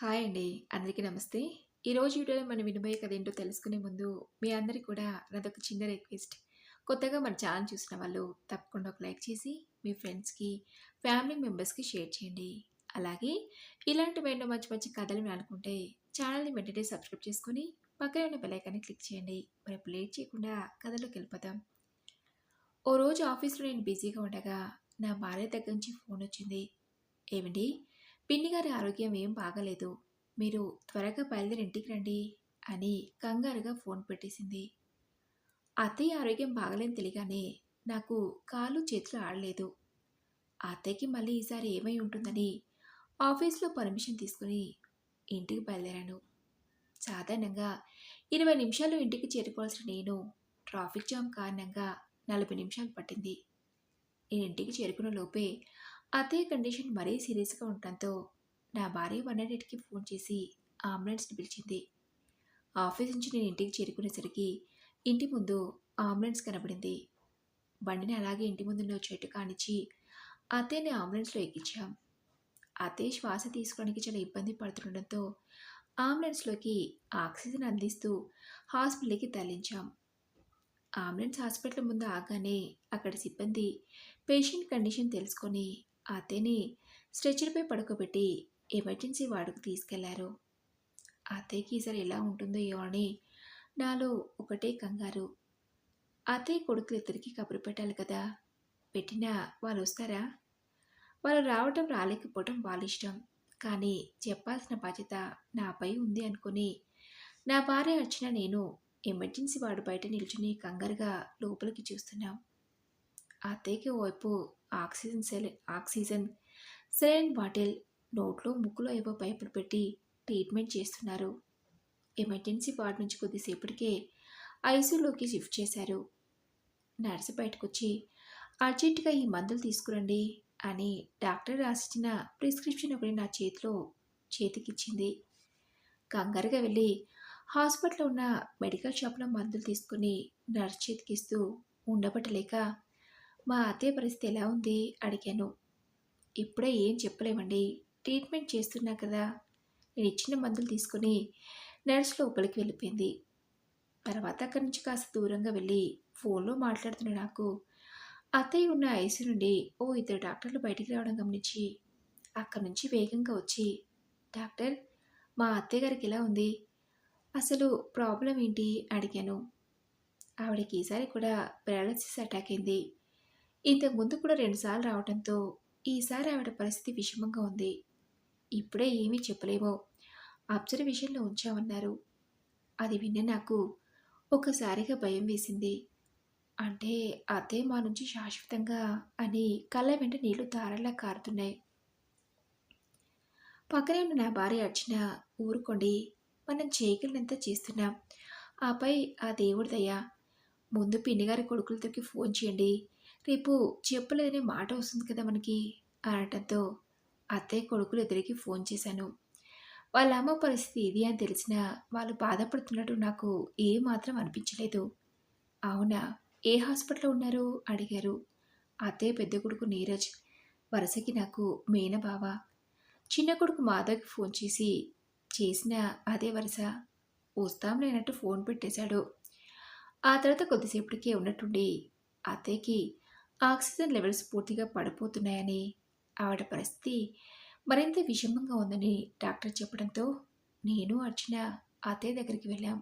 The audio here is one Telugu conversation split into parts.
హాయ్ అండి. అందరికీ నమస్తే. ఈరోజు వీడియోలో మనం వినబోయే కథ ఏంటో తెలుసుకునే ముందు మీ అందరికి కూడా నాదొక చిన్న రిక్వెస్ట్. కొత్తగా మన ఛానల్ చూసిన వాళ్ళు తప్పకుండా ఒక లైక్ చేసి మీ ఫ్రెండ్స్‌కి, ఫ్యామిలీ మెంబర్స్‌కి షేర్ చేయండి. అలాగే ఇలాంటి మరెన్నో మంచి మంచి కథలు వినాలనుకుంటే ఛానల్‌ని వెంటనే సబ్స్క్రైబ్ చేసుకొని పక్కనే ఉన్న బెల్ ఐకాన్‌ని క్లిక్ చేయండి. మరి ఇప్పుడు లేట్ చేయకుండా కథలోకెళ్ళిపోదాం. ఓ రోజు ఆఫీస్‌లో నేను బిజీగా ఉండగా నా భార్య దగ్గర నుంచి ఫోనొచ్చింది. ఏవండీ, పిన్ని గారి ఆరోగ్యం ఏం బాగాలేదు. మీరు త్వరగా బయలుదేరి ఇంటికి రండి అని కంగారుగా ఫోన్ పెట్టేసింది. అత్తయ్య ఆరోగ్యం బాగలేని తెలియగానే నాకు కాళ్ళు చేతులు ఆడలేదు. అత్తయ్యకి మళ్ళీ ఈసారి ఏమై ఉంటుందని ఆఫీస్లో పర్మిషన్ తీసుకుని ఇంటికి బయలుదేరాను. సాధారణంగా 20 నిమిషాలు ఇంటికి చేరుకోవాల్సిన నేను ట్రాఫిక్ జామ్ కారణంగా 40 నిమిషాలు పట్టింది. నేను ఇంటికి చేరుకున్న లోపే అత్తయ్య కండిషన్ మరీ సీరియస్‌గా ఉండటంతో నా భార్య 108కి ఫోన్ చేసి అంబులెన్స్‌ని పిలిచింది. ఆఫీస్ నుంచి నేను ఇంటికి చేరుకునేసరికి ఇంటి ముందు అంబులెన్స్ కనబడింది. బండిని అలాగే ఇంటి ముందున్న ఓ చెట్టు కానిచ్చి అత్తయ్యని అంబులెన్స్‌లో ఎక్కించాం. అత్తయ్య శ్వాస తీసుకోవడానికి చాలా ఇబ్బంది పడుతుండటంతో అంబులెన్స్‌లోకి ఆక్సిజన్ అందిస్తూ హాస్పిటల్‌కి తరలించాం. అంబులెన్స్ హాస్పిటల్ ముందు ఆగానే అక్కడి సిబ్బంది పేషెంట్ కండిషన్ తెలుసుకొని అత్తయ్యని స్ట్రెచర్‌పై పడుకోబెట్టి ఎమర్జెన్సీ వార్డుకు తీసుకెళ్లారు. అత్తయ్యకి ఈసారి ఎలా ఉంటుందో ఏమో అని నాలో ఒకటే కంగారు. అత్తయ్య కొడుకులిద్దరికీ కబురు పెట్టాలి కదా! పెట్టినా వాళ్ళొస్తారా? వాళ్ళు రావటం రాలేకపోవటం వాళ్ళిష్టం. కానీ చెప్పాల్సిన బాధ్యత నాపై ఉంది అనుకుని నా భార్య అర్చన నేను ఎమర్జెన్సీ వార్డు బయట నిల్చుని కంగారుగా లోపలికి చూస్తున్నాం. అత్తయ్యకి ఓవైపు ఆక్సిజన్ సెలైన్ బాటిల్, నోట్లో ముక్కులో ఏవో పైపులు పెట్టి ట్రీట్మెంట్ చేస్తున్నారు. ఎమర్జెన్సీ వార్డ్ నుంచి కొద్దిసేపటికే ఐసీయూలోకి షిఫ్ట్ చేశారు. నర్సు బయటకొచ్చి అర్జెంటుగా ఈ మందులు తీసుకురండి అని డాక్టర్ రాసిచ్చిన ప్రిస్క్రిప్షన్ ఒకటి నా చేతికిచ్చింది. కంగారుగా వెళ్ళి హాస్పిటల్లో ఉన్న మెడికల్ షాప్లో మందులు తీసుకుని నర్సు చేతికిస్తూ ఉండబట్టలేక మా అత్తయ్య పరిస్థితి ఎలా ఉంది అడిగాను. ఇప్పుడే ఏం చెప్పలేమండి. ట్రీట్మెంట్ చేస్తున్నా కదా. నేను ఇచ్చిన మందులు తీసుకుని నర్స్ లోపలికి వెళ్ళిపోయింది. తర్వాత అక్కడి నుంచి కాస్త దూరంగా వెళ్ళి ఫోన్లో మాట్లాడుతున్న నాకు అత్తయ్య ఉన్న ఐసీ నుండి ఓ ఇద్దరు డాక్టర్లు బయటికి రావడం గమనించి అక్కడి నుంచి వేగంగా వచ్చి, డాక్టర్, మా అత్తయ్య గారికి ఎలా ఉంది? అసలు ప్రాబ్లం ఏంటి అడిగాను. ఆవిడకి ఈసారి కూడా పారాలిసిస్ అటాక్ అయింది. ఇంతకుముందు కూడా 2 సార్లు రావడంతో ఈసారి ఆవిడ పరిస్థితి విషమంగా ఉంది. ఇప్పుడే ఏమీ చెప్పలేము. అబ్జర్వేషన్‌లో ఉంచామన్నారు. అది విన్న నాకు ఒక్కసారిగా భయం వేసింది. అంటే అత్తయ్య మా నుంచి శాశ్వతంగా అని కళ్ళ వెంట నీళ్లు ధారలా కారుతున్నాయి. పక్కనే ఉన్న నా భార్య అర్చన, ఊరుకోండి, మనం చేయగలిగినంత చేస్తున్నాం. ఆపై ఆ దేవుడి దయ. ముందు పిన్నిగారి కొడుకులతోకి ఫోన్ చేయండి. రేపు చెప్పలేదనే మాట వస్తుంది కదా మనకి అనటంతో అత్తయ్య కొడుకులు ఇద్దరికి ఫోన్ చేశాను. వాళ్ళ అమ్మ పరిస్థితి ఇది అని తెలిసినా వాళ్ళు బాధపడుతున్నట్టు నాకు ఏమాత్రం అనిపించలేదు. అవునా, ఏ హాస్పిటల్లో ఉన్నారు అడిగారు. అత్తయ్య పెద్ద కొడుకు నీరజ్, వరుసకి నాకు మేనబావ. చిన్న కొడుకు మాధవ్కి ఫోన్ చేసిన అదే వరుస. వస్తాంలేనట్టు ఫోన్ పెట్టేశాడు. ఆ తర్వాత కొద్దిసేపటికే ఉన్నట్టుండి అత్తయ్యకి ఆక్సిజన్ లెవెల్స్ పూర్తిగా పడిపోతున్నాయని, ఆవిడ పరిస్థితి మరింత విషమంగా ఉందని డాక్టర్ చెప్పడంతో నేను అర్చన అత్తయ్య దగ్గరికి వెళ్ళాం.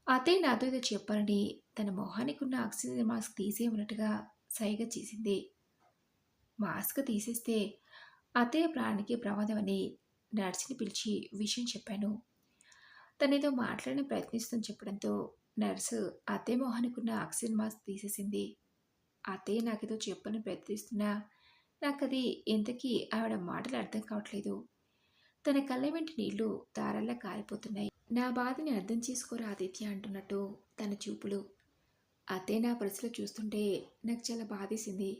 అత్తయ్య నాతో ఏదో చెప్పాలని తన మొహానికి ఉన్న ఆక్సిజన్ మాస్క్ తీసేయమన్నట్టుగా సైగ చేసింది. మాస్క్ తీసేస్తే అత్తయ్య ప్రాణానికి ప్రమాదమని నర్సుని పిలిచి విషయం చెప్పాను. తనేదో మాట్లాడని ప్రయత్నిస్తుందని చెప్పడంతో నర్సు అత్తయ్య మొహానికి ఉన్న ఆక్సిజన్ మాస్క్ తీసేసింది. అత్తయ్య నాకేదో చెప్పని ప్రయత్నిస్తున్నా నాకది ఎంతకీ ఆవిడ మాటలు అర్థం కావట్లేదు. తన కళ్ళ వెంట నీళ్లు ధారల్లా కారిపోతున్నాయి. నా బాధని అర్థం చేసుకోరా ఆదిత్య అంటున్నట్టు తన చూపులు. అత్తయ్య నా పరిస్థితిలో చూస్తుంటే నాకు చాలా బాధేసింది.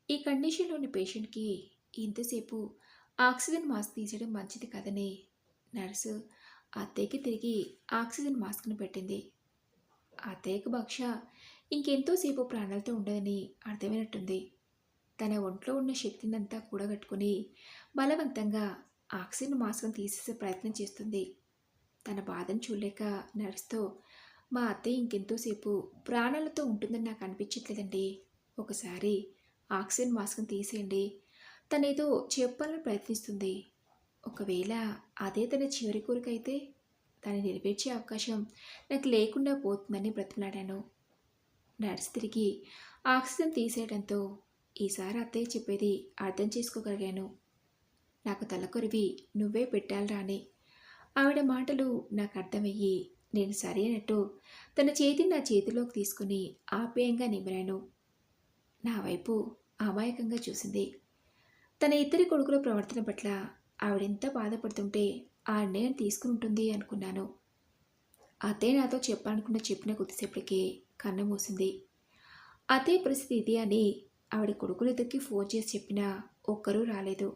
ఈ కండిషన్లోని పేషెంట్కి ఇంతసేపు ఆక్సిజన్ మాస్క్ తీసేయడం మంచిది కాదని నర్సు అత్తయ్యకి తిరిగి ఆక్సిజన్ మాస్క్ను పెట్టింది. అత్తయ్యకు బహుశా ఇంకెంతోసేపు ప్రాణాలతో ఉండదని అర్థమైనట్టుంది. తన ఒంట్లో ఉన్న శక్తినంతా కూడగట్టుకుని బలవంతంగా ఆక్సిజన్ మాస్క్‌ని తీసేసే ప్రయత్నం చేస్తుంది. తన బాధను చూడలేక నర్స్‌తో, "మా అత్తయ్య ఇంకెంతోసేపు ప్రాణాలతో ఉంటుందని నాకు అనిపించట్లేదండి. ఒకసారి ఆక్సిజన్ మాస్క్‌ని తీసేయండి. తనేదో చెప్పాలని ప్రయత్నిస్తుంది. ఒకవేళ అదే తన చివరి కోరికైతే దాన్ని నెరవేర్చే అవకాశం నాకు లేకుండా పోతుందని" బ్రతిమలాడాను. నర్స్ తిరిగి ఆక్సిజన్ తీసేయడంతో ఈసారి అత్తయ్య చెప్పేది అర్థం చేసుకోగలిగాను. నాకు తలకొరివి నువ్వే పెట్టాలిరా అని. ఆవిడ మాటలు నాకు అర్థమయ్యి నేను సరైనట్టు తన చేతిని నా చేతిలోకి తీసుకుని ఆప్యాయంగా నిమిరాను. నా వైపు అమాయకంగా చూసింది. తన ఇద్దరి కొడుకుల ప్రవర్తన పట్ల ఆవిడెంత బాధపడుతుంటే ఆ నిర్ణయం తీసుకుని ఉంటుంది అనుకున్నాను. అత్తయ్య నాతో చెప్పిన కొద్దిసేపటికి కన్ను మూసింది. అత్తయ్య పరిస్థితి ఇది అని ఆవిడ కొడుకులిద్దరికి ఫోన్ చేసి చెప్పినా ఒక్కరూ రాలేదు.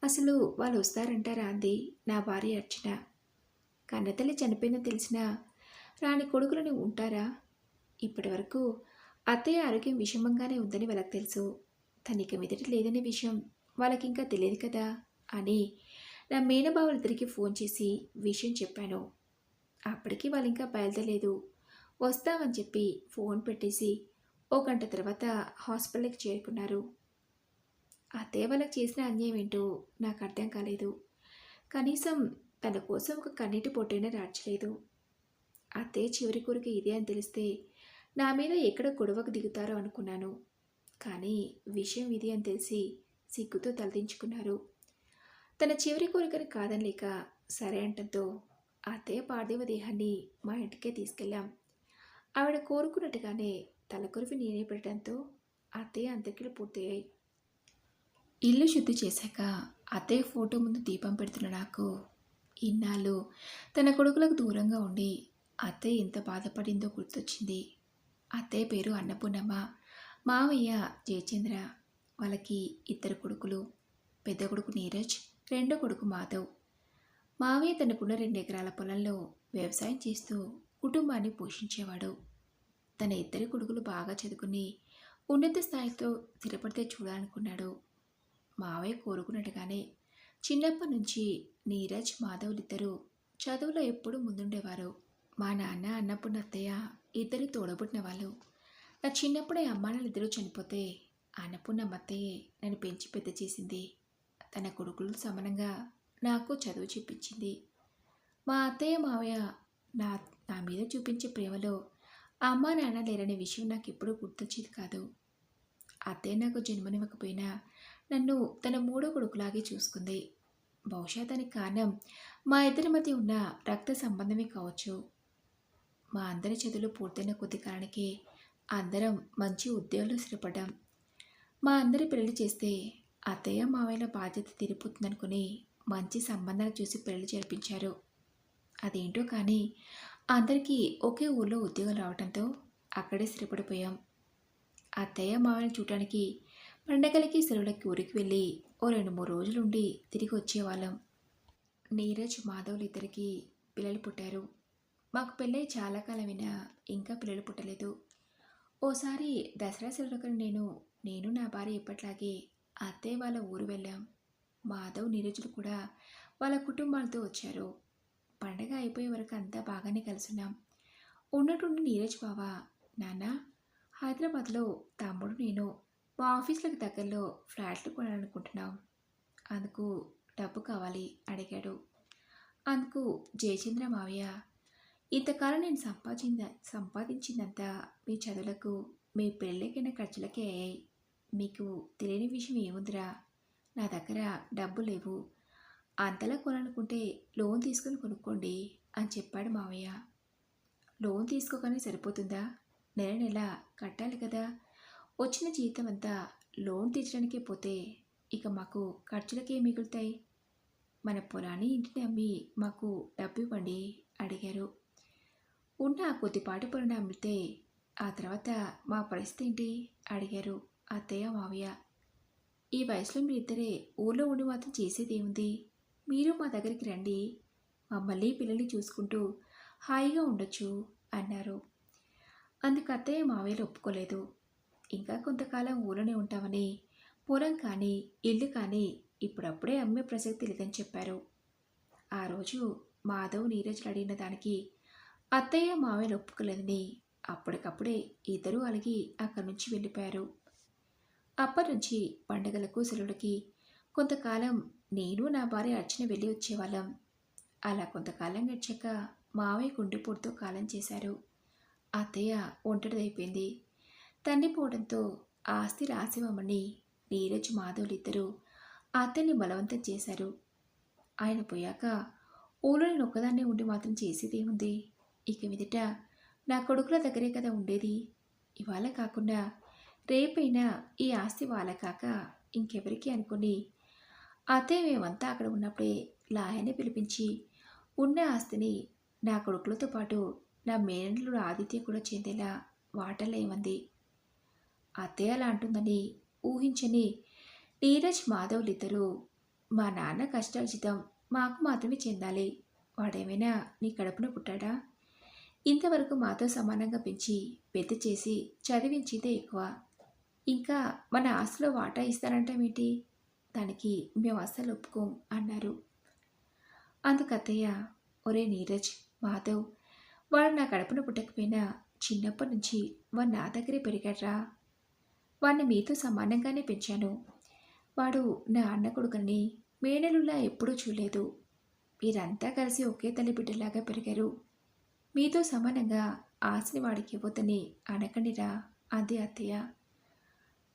అసలు వాళ్ళు వస్తారంటారా అంది నా భార్య అర్చన. కన్నతల్లి చనిపోయిందని తెలిసినా రాని కొడుకులని ఉంటారా? ఇప్పటివరకు అత్తయ్య ఆరోగ్యం విషమంగానే ఉందని వాళ్ళకి తెలుసు. తనిక మీదట లేదనే విషయం వాళ్ళకింకా తెలియదు కదా అని నా మేనబావులిద్దరికి ఫోన్ చేసి విషయం చెప్పాను. అప్పటికి వాళ్ళింకా బయలుదేరలేదు. వస్తామని చెప్పి ఫోన్ పెట్టేసి ఓ గంట తర్వాత హాస్పిటల్కి చేరుకున్నారు. అత్తయ్య వాళ్ళకి చేసిన అన్యాయం ఏంటో నాకు అర్థం కాలేదు. కనీసం తన కోసం ఒక కన్నీటి పొట్టైనా రాడ్చలేదు. అత్తయ్య చివరి కోరిక ఇదే అని తెలిస్తే నా మీద ఎక్కడ గొడవకు దిగుతారో అనుకున్నాను. కానీ విషయం ఇది అని తెలిసి సిగ్గుతో తలదించుకున్నారు. తన చివరి కోరికని కాదనలేక సరే అంటంతో అత్తయ్య పార్థివ దేహాన్ని మా ఇంటికే తీసుకెళ్ళాం. ఆవిడ కోరుకున్నట్టుగానే తలకొరివి నేనే పెట్టడంతో అత్తయ్య అంత్యక్రియలు పూర్తయ్యాయి. ఇల్లు శుద్ధి చేశాక అత్తయ్య ఫోటో ముందు దీపం పెడుతున్న నాకు ఇన్నాళ్ళు తన కొడుకులకు దూరంగా ఉండి అత్తయ్య ఎంత బాధపడిందో గుర్తొచ్చింది. అత్తయ్య పేరు అన్నపూర్ణమ్మ, మావయ్య జయచంద్ర. వాళ్ళకి ఇద్దరు కొడుకులు. పెద్ద కొడుకు నీరజ్, రెండో కొడుకు మాధవ్. మావయ్య తనకున్న 2 ఎకరాల పొలంలో వ్యవసాయం చేస్తూ కుటుంబాన్ని పోషించేవాడు. తన ఇద్దరి కొడుకులు బాగా చదువుకుని ఉన్నత స్థాయితో స్థిరపడితే చూడాలనుకున్నాడు. మావయ్య కోరుకున్నట్టుగానే చిన్నప్పటి నుంచి నీరజ్, మాధవులిద్దరూ చదువులో ఎప్పుడూ ముందుండేవారు. మా నాన్న, అన్నపూర్ణ అత్తయ్య ఇద్దరు తోడబుట్టిన వాళ్ళు. నా చిన్నప్పుడే అమ్మానాన్నలిద్దరూ చనిపోతే అన్నపూర్ణమ్మ అత్తయ్యే నన్ను పెంచి పెద్ద చేసింది. తన కొడుకులు సమానంగా నాకు చదువు చెప్పించింది. మా అత్తయ్య, మావయ్య నా నా మీద చూపించే ప్రేమలో అమ్మా నాన్న లేరనే విషయం నాకు ఎప్పుడూ గుర్తొచ్చేది కాదు. అత్తయ్య నాకు జన్మనివ్వకపోయినా నన్ను తన మూడో కొడుకులాగే చూసుకుంది. బహుశా దానికి కారణం మా ఇద్దరి మధ్య ఉన్న రక్త సంబంధమే కావచ్చు. మా అందరి చదువులు పూర్తయిన కొద్ది కాలానికి అందరం మంచి ఉద్యోగాలు స్థిరపడ్డాం. మా అందరి పెళ్లి చేస్తే అత్తయ్య మావయ్యల బాధ్యత తీరిపోతుందనుకుని మంచి సంబంధాలు చూసి పెళ్లి జరిపించారు. అదేంటో కానీ అందరికీ ఒకే ఊళ్ళో ఉద్యోగాలు రావడంతో అక్కడే స్థిరపడిపోయాం. అత్తయ్య మావయ్యని చూడటానికి పండగలకి సెలవులకి ఊరికి వెళ్ళి ఓ 2-3 రోజులుండి తిరిగి వచ్చేవాళ్ళం. నీరజ్, మాధవ్లు ఇద్దరికి పిల్లలు పుట్టారు. మాకు పెళ్ళై చాలా కాలమైనా ఇంకా పిల్లలు పుట్టలేదు. ఓసారి దసరా సెలవులకు నేను నా భార్య ఎప్పట్లాగే అత్తయ్య వాళ్ళ ఊరు వెళ్ళాం. మాధవ్, నీరజులు కూడా వాళ్ళ కుటుంబాలతో వచ్చారు. పండగ అయిపోయే వరకు అంతా బాగానే కలుసున్నాం. ఉన్నట్టుండి నీరజ్ బావ, నాన్న హైదరాబాద్లో తమ్ముడు నేను మా ఆఫీసులకు దగ్గరలో ఫ్లాట్లు కొనాలనుకుంటున్నాం. అందుకు డబ్బు కావాలి అడిగాడు. అందుకు జయచంద్ర మావయ్య, ఇంతకాలం నేను సంపాదించిందంతా మీ చదువులకు, మీ పెళ్ళికైన ఖర్చులకే అయ్యాయి. మీకు తెలియని విషయం ఏముందిరా, నా దగ్గర డబ్బు లేవు. అంతలా కొనాలనుకుంటే లోన్ తీసుకుని కొనుక్కోండి అని చెప్పాడు మావయ్య. లోన్ తీసుకోగానే సరిపోతుందా? నెల నెల కట్టాలి కదా. వచ్చిన జీతం అంతా లోన్ తీర్చడానికే పోతే ఇక మాకు ఖర్చులకే మిగులుతాయి. మన పొలాన్ని ఇంటిని అమ్మి మాకు డబ్బు ఇవ్వండి అడిగారు. ఉన్న ఆ కొద్దిపాటి పొలాన్ని అమ్మితే ఆ తర్వాత మా పరిస్థితి ఏంటి అడిగారు అత్తయ్య, మావయ్య. ఈ వయసులో మీరిద్దరే ఊళ్ళో ఉండి మాత్రం చేసేదేముంది? మీరు మా దగ్గరికి రండి, మమ్మల్ని పిల్లల్ని చూసుకుంటూ హాయిగా ఉండొచ్చు అన్నారు. అందుకు అత్తయ్య, మావయ్యలు ఒప్పుకోలేదు. ఇంకా కొంతకాలం ఊళ్ళోనే ఉంటామని పొలం కానీ ఇల్లు కానీ ఇప్పుడప్పుడే అమ్మే ప్రసక్తి లేదని చెప్పారు. ఆ రోజు మాధవ్ నీరజ్లు అడిగిన దానికి అత్తయ్య మావయ్యలు ఒప్పుకోలేదని అప్పటికప్పుడే ఇద్దరూ అలిగి అక్కడి నుంచి వెళ్ళిపోయారు. అప్పటినుంచి పండగలకు సెలవులకి కొంతకాలం నేను నా భార్య అర్చన వెళ్ళి వచ్చేవాళ్ళం. అలా కొంతకాలం గడిచాక మావయ్య గుండెపోటుతో కాలం చేశారు. అత్తయ్య ఒంటరిదైపోయింది. తండ్రి పోవడంతో ఆస్తి రాసివ్వమని నీరజ్ మాధవులిద్దరూ అత్తయ్యని బలవంతం చేశారు. ఆయన పోయాక ఊళ్ళో నేను ఒక్కదాన్నే ఉండి మాత్రం చేసేదేముంది? ఇక మీదట నా కొడుకుల దగ్గరే కదా ఉండేది. ఇవాళ కాకుండా రేపైనా ఈ ఆస్తి వాళ్ళ కాక ఇంకెవరికి అనుకుని అత్తయ్య మేమంతా అక్కడ ఉన్నప్పుడే లాయర్ని పిలిపించి ఉన్న ఆస్తిని నా కొడుకులతో పాటు నా మేనల్లుడు ఆదిత్య కూడా చెందేలా వాటల్లో ఏమంది. అత్తయ్య అలా అంటుందని ఊహించని నీరజ్ మాధవ్లిద్దరూ మా నాన్న కష్టార్జితం మాకు మాత్రమే చెందాలి. వాడేమైనా నీ కడుపున పుట్టాడా? ఇంతవరకు మాతో సమానంగా పెంచి పెద్ద చేసి చదివించిందే ఎక్కువ. ఇంకా మన ఆస్తిలో వాటా ఇస్తానంటామేంటి? దానికి మేము అస్సలు ఒప్పుకోం అన్నారు. అందుకు అత్తయ్య, ఒరే నీరజ్, మాధవ్, వాడు నా కడుపున పుట్టకపోయినా చిన్నప్పటి నుంచి వాడు నా దగ్గరే పెరిగాడ్రా. వాడిని మీతో సమానంగానే పెంచాను. వాడు నా అన్న కొడుకుని మేనలులా ఎప్పుడూ చూడలేదు. మీరంతా కలిసి ఒకే తల్లి బిడ్డలాగా పెరిగారు. మీతో సమానంగా ఆస్తిని వాడికి ఇవ్వద్దని అనకండిరా అంది అత్తయ్య.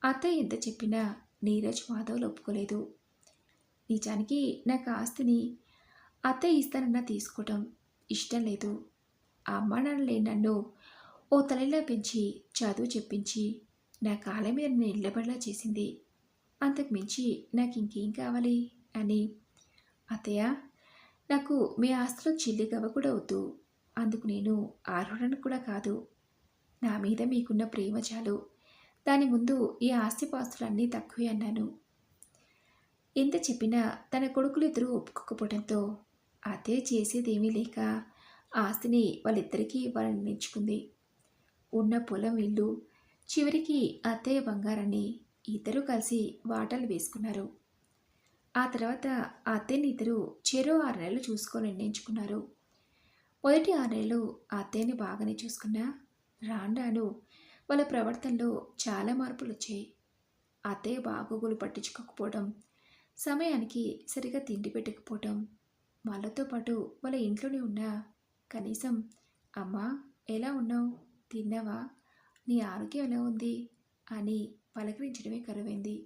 అత్తయ్య ఎంత చెప్పినా నీరజ్ మాధవ్లు ఒప్పుకోలేదు. నిజానికి నాకు ఆస్తిని అత్తయ్య ఇస్తానన్నా తీసుకోవటం ఇష్టం లేదు. అమ్మా నాన్న లేని నన్ను ఓ తల్లిలా పెంచి చదువు చెప్పించి నా కాళ్ళ మీద నేను నిలబడేలా చేసింది. అంతకు మించి నాకు ఇంకేం కావాలి అని. అత్తయ్య, నాకు మీ ఆస్తిలో చిల్లి గవ్వ కూడా వద్దు. అందుకు నేను అర్హుడను కూడా కాదు. నా మీద మీకున్న ప్రేమ చాలు. దాని ముందు ఈ ఆస్తిపాస్తులన్నీ తక్కువే అన్నాను. ఎంత చెప్పినా తన కొడుకులిద్దరూ ఒప్పుకోకపోవడంతో అత్తయ్య చేసేదేమీ లేక ఆస్తిని వాళ్ళిద్దరికీ ఇవ్వాలని నిర్ణయించుకుంది. ఉన్న పొలం ఇల్లు చివరికి అత్తయ్య బంగారాన్ని ఇద్దరూ కలిసి వాటాలు వేసుకున్నారు. ఆ తర్వాత అత్తయ్యని ఇద్దరు చెరో 6 నెలలు చూసుకోవాలని నిర్ణయించుకున్నారు. మొదటి 6 నెలలు అత్తయ్యని బాగానే చూసుకున్నా రాను రాను వాళ్ళ ప్రవర్తనలో చాలా మార్పులు వచ్చాయి. అత్తయ్య బాగోగులు పట్టించుకోకపోవడం, సమయానికి సరిగా తిండి పెట్టకపోవడం, వాళ్ళతో పాటు వాళ్ళ ఇంట్లోనే ఉన్నా కనీసం అమ్మా ఎలా ఉన్నావు, తిన్నావా, నీ ఆరోగ్యం ఎలా ఉంది అని పలకరించడమే కరువైంది.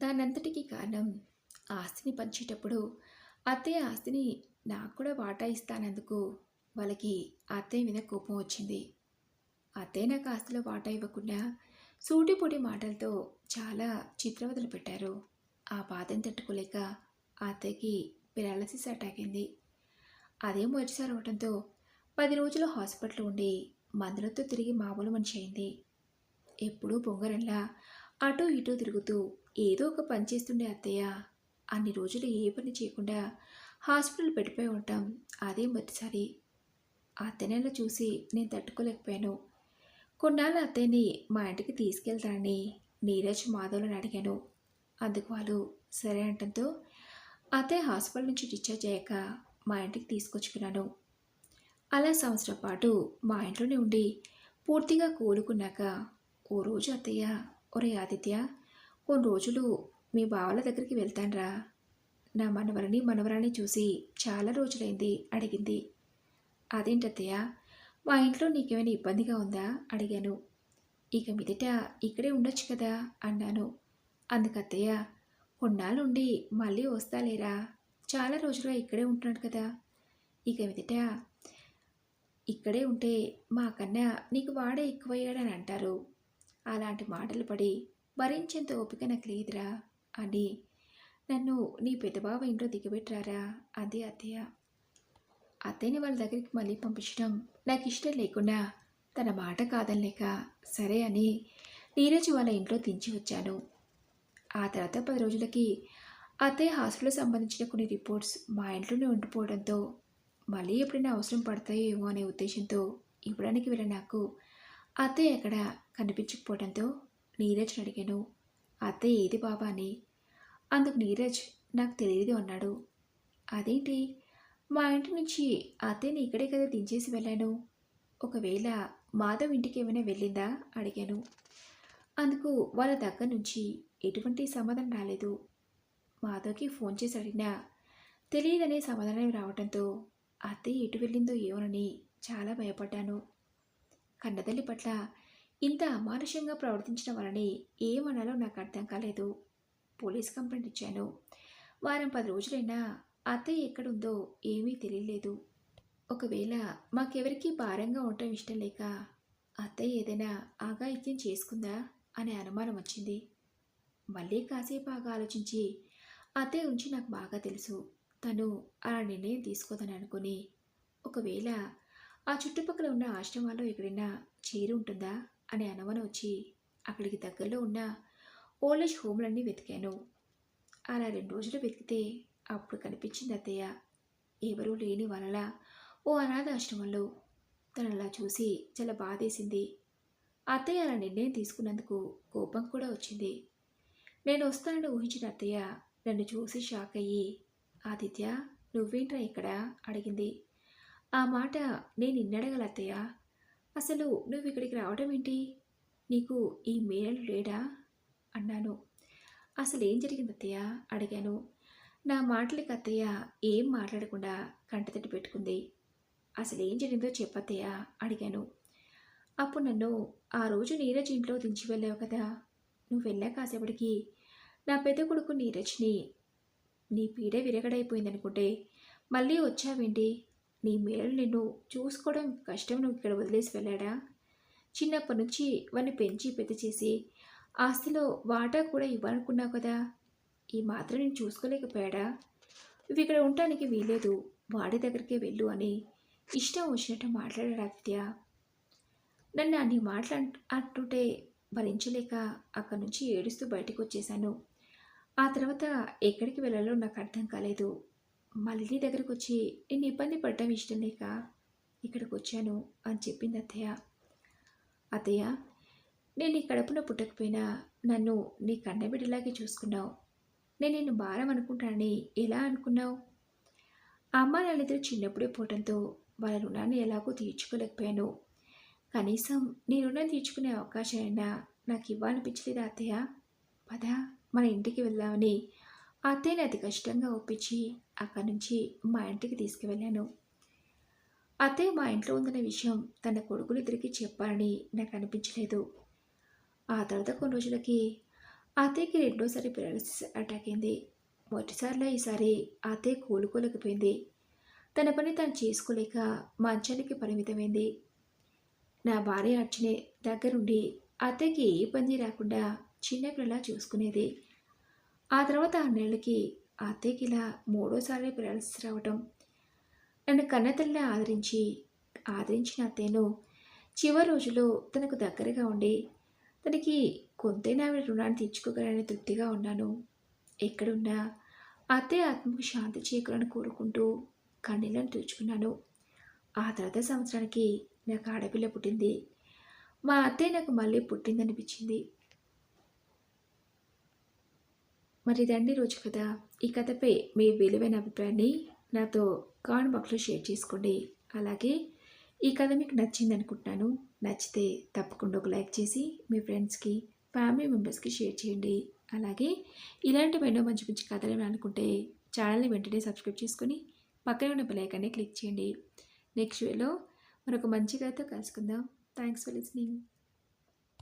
దానంతటికీ కారణం ఆస్తిని పంచేటప్పుడు అత్తయ్య ఆస్తిని నాకు కూడా వాటా ఇస్తానందుకు వాళ్ళకి అత్తయ్య మీద కోపం వచ్చింది. అత్తయ్య నాకు ఆస్తిలో వాటా ఇవ్వకుండా సూటిపొడి మాటలతో చాలా చిత్రవదలు పెట్టారు. ఆ బాధను తట్టుకోలేక అత్తయ్యకి పెరాలసిస్ అటాక్ అయింది. అదే మొదటిసారి అవడంతో 10 రోజులు హాస్పిటల్లో ఉండి మందులతో తిరిగి మామూలు మనిషి అయింది. ఎప్పుడూ బొంగరంలా అటూ ఇటూ తిరుగుతూ ఏదో ఒక పని చేస్తుండే అత్తయ్య అన్ని రోజులు ఏ పని చేయకుండా హాస్పిటల్ పెట్టిపోయి ఉంటాం. అదే మొదటిసారి. అత్తయ్యనలా చూసి నేను తట్టుకోలేకపోయాను. కొన్నాళ్ళు అత్తయ్యని మా ఇంటికి తీసుకెళ్తానని నీరజ్ మాధవ్లను అడిగాను. అందుకు వాళ్ళు సరే అంటంతో అత్తయ్య హాస్పిటల్ నుంచి డిశ్చార్జ్ అయ్యాక మా ఇంటికి తీసుకొచ్చుకున్నాను. అలా సంవత్సరం పాటు మా ఇంట్లోనే ఉండి పూర్తిగా కోలుకున్నాక ఓ రోజు అత్తయ్య, ఒరే ఆదిత్య, కొన్ని రోజులు మీ బావల దగ్గరికి వెళ్తాన్రా. నా మనవరాన్ని చూసి చాలా రోజులైంది అడిగింది. అదేంటత్తయ్య, మా ఇంట్లో నీకేమైనా ఇబ్బందిగా ఉందా అడిగాను. ఇక మీదట ఇక్కడే ఉండొచ్చు కదా అన్నాను. అందుకత్తయ్య, కొన్నాళ్ళు ఉండి మళ్ళీ వస్తాలేరా, చాలా రోజులుగా ఇక్కడే ఉంటున్నాడు కదా, ఇక మీదట ఇక్కడే ఉంటే మాకన్నా నీకు వాడే ఎక్కువయ్యాడని అంటారు. అలాంటి మాటలు పడి భరించేంత ఓపిక నాకు లేదురా అని నన్ను నీ పెద్దబావ ఇంట్లో దిగబెట్టరారా అంది అత్తయ్య. అత్తయ్యని వాళ్ళ దగ్గరికి మళ్ళీ పంపించడం నాకు ఇష్టం లేకుండా తన మాట కాదనలేక సరే అని నీరజ్ వాళ్ళ ఇంట్లో దించి వచ్చాను. ఆ తర్వాత 10 రోజులకి అత్తయ్య హాస్పిటల్కి సంబంధించిన కొన్ని రిపోర్ట్స్ మా ఇంట్లోనే ఉండిపోవడంతో మళ్ళీ ఎప్పుడైనా అవసరం పడతాయో ఏమో అనే ఉద్దేశంతో ఇవ్వడానికి వెళ్ళిన నాకు అత్తయ్య ఎక్కడ కనిపించకపోవడంతో నీరజ్ని అడిగాను. అత్తయ్య ఏది బాబా అని. అందుకు నీరజ్ నాకు తెలియదు అన్నాడు. అదేంటి? మా ఇంటి నుంచి అత్తయ్యని ఇక్కడే కదా దించేసి వెళ్ళాను. ఒకవేళ మాధవ్ ఇంటికి ఏమైనా వెళ్ళిందా అడిగాను. అందుకు వాళ్ళ దగ్గర నుంచి ఎటువంటి సమాధానం రాలేదు. మాధవ్కి ఫోన్ చేసి అడిగినా తెలియదనే సమాధానం రావడంతో అత్తయ్య ఎటు వెళ్ళిందో ఏమోనని చాలా భయపడ్డాను. కన్నతల్లి పట్ల ఇంత అమానుషంగా ప్రవర్తించిన వాళ్ళని ఏమనాలో నాకు అర్థం కాలేదు. పోలీస్ కంప్లైంట్ ఇచ్చాను. వారం 10 రోజులైనా అత్తయ్య ఎక్కడుందో ఏమీ తెలియలేదు. ఒకవేళ మాకెవరికీ భారంగా ఉండటం ఇష్టం లేక అత్తయ్య ఏదైనా ఆగాయిత్యం చేసుకుందా అనే అనుమానం వచ్చింది. మళ్ళీ కాసేపు ఆలోచించి అత్తయ్య గురించి నాకు బాగా తెలుసు. తను అలా నిర్ణయం తీసుకోదని అనుకుని ఒకవేళ ఆ చుట్టుపక్కల ఉన్న ఆశ్రమాల్లో ఎక్కడైనా చేరి ఉంటుందా అనే అనుమానం వచ్చి అక్కడికి దగ్గరలో ఉన్న ఓల్డేజ్ హోమ్లన్నీ వెతికాను. అలా 2 రోజులు వెతికితే అప్పుడు కనిపించింది అత్తయ్య ఎవరూ లేని వాళ్ళలా ఓ అనాథ ఆశ్రమంలో. తనలా చూసి చాలా బాధేసింది. అత్తయ్య అలా నిర్ణయం తీసుకున్నందుకు కోపం కూడా వచ్చింది. నేను వస్తానని ఊహించిన అత్తయ్య నన్ను చూసి షాక్ అయ్యి ఆదిత్య నువ్వేంట్రా ఇక్కడ అడిగింది. ఆ మాట నేను నిన్నడగల అత్తయ్య. అసలు నువ్వు ఇక్కడికి రావడం ఏంటి? నీకు ఈ మేనలు లేడా అన్నాను. అసలు ఏం జరిగింది అత్తయ్య అడిగాను. నా మాటలకి అత్తయ్య ఏం మాట్లాడకుండా కంటతడి పెట్టుకుంది. అసలు ఏం జరిగిందో చెప్పత్తయ్య అడిగాను. అప్పుడు నన్ను ఆ రోజు నీరజ్ ఇంట్లో దించి వెళ్ళావు కదా, నువ్వు వెళ్ళాక కాసేపటికి నా పెద్ద కొడుకు నీరజ్ని నీ పీడ విరగడైపోయిందనుకుంటే మళ్ళీ వచ్చావేంటి? నీ మేలు నిన్ను చూసుకోవడం కష్టం, నువ్వు ఇక్కడ వదిలేసి వెళ్ళాడా? చిన్నప్పటి నుంచి వాడిని పెంచి పెద్ద చేసి ఆస్తిలో వాటా కూడా ఇవ్వాలనుకున్నావు కదా, ఈ మాత్రం నేను చూసుకోలేకపోయాడా? నువ్వు ఇక్కడ ఉండటానికి వీలేదు, వాడి దగ్గరికే వెళ్ళు అని ఇష్టం వచ్చినట్టు మాట్లాడాడు ఆదిత్య. నన్ను అన్ని మాటలు అంటుంటే భరించలేక అక్కడి నుంచి ఏడుస్తూ బయటకు వచ్చేశాను. ఆ తర్వాత ఎక్కడికి వెళ్ళాలో నాకు అర్థం కాలేదు. మళ్ళీ నీ దగ్గరకు వచ్చి నేను ఇబ్బంది పడటం ఇష్టం లేక ఇక్కడికి వచ్చాను అని చెప్పింది అత్తయ్య. అత్తయ్య నేను నీ కడుపున పుట్టకపోయినా నన్ను నీ కన్నబిడ్డలాగే చూసుకున్నావు. నేను నిన్ను భారం అనుకుంటానని ఎలా అనుకున్నావు? అమ్మ నాన్నలిద్దరూ చిన్నప్పుడే పోవడంతో వాళ్ళ రుణాన్ని ఎలాగో తీర్చుకోలేకపోయాను. కనీసం నీ రుణం తీర్చుకునే అవకాశమైనా నాకు ఇవ్వాలనిపించలేదా అత్తయ్య? పద మన ఇంటికి వెళ్దామని అత్తయ్యని అతి కష్టంగా ఒప్పించి అక్కడి నుంచి మా ఇంటికి తీసుకువెళ్ళాను. అత్తయ్య మా ఇంట్లో ఉందన్న విషయం తన కొడుకులిద్దరికీ చెప్పాలని నాకు అనిపించలేదు. ఆ తర్వాత కొన్ని రోజులకి అత్తయ్యకి రెండోసారి పెరాలసిస్ అటాక్ అయింది. మొదటిసారిలో ఈసారి అత్తయ్య కోలుకోలేకపోయింది. తన పని తాను చేసుకోలేక మంచానికి పరిమితమైంది. నా భార్య అర్చనే దగ్గరుండి అత్తయ్యకి ఏ ఇబ్బంది రాకుండా చిన్నపిల్లలా చూసుకునేది. ఆ తర్వాత 6 నెలలకి అత్తయ్యకి ఇలా మూడోసారి పెరాలసిస్ రావటం, నన్ను కన్నతల్లిలా ఆదరించిన అత్తయ్యను చివరి రోజులో తనకు దగ్గరగా ఉండి తనకి కొంతైనా ఆవిడ రుణాన్ని తీర్చుకోగలనని తృప్తిగా ఉన్నాను. ఎక్కడున్నా అత్తయ్య ఆత్మకు శాంతి చేకూరని కోరుకుంటూ కన్నీళ్లను తుడుచుకున్నాను. ఆ తర్వాత సంవత్సరానికి నాకు ఆడపిల్ల పుట్టింది. మా అత్తయ్య నాకు మళ్ళీ పుట్టిందనిపించింది. మరి ఇదండి రోజు కథ. ఈ కథపై మీ విలువైన అభిప్రాయాన్ని నాతో కామెంట్ బాక్స్లో షేర్ చేసుకోండి. అలాగే ఈ కథ మీకు నచ్చింది అనుకుంటున్నాను. నచ్చితే తప్పకుండా ఒక లైక్ చేసి మీ ఫ్రెండ్స్కి ఫ్యామిలీ మెంబర్స్కి షేర్ చేయండి. అలాగే ఇలాంటి ఎన్నో మంచి మంచి కథలు అనుకుంటే ఛానల్ని వెంటనే సబ్స్క్రైబ్ చేసుకొని పక్కనే ఉన్న బెల్ ఐకాన్ని క్లిక్ చేయండి. నెక్స్ట్ వీడియోలో మరొక మంచి కథతో కలుసుకుందాం. Thanks for listening.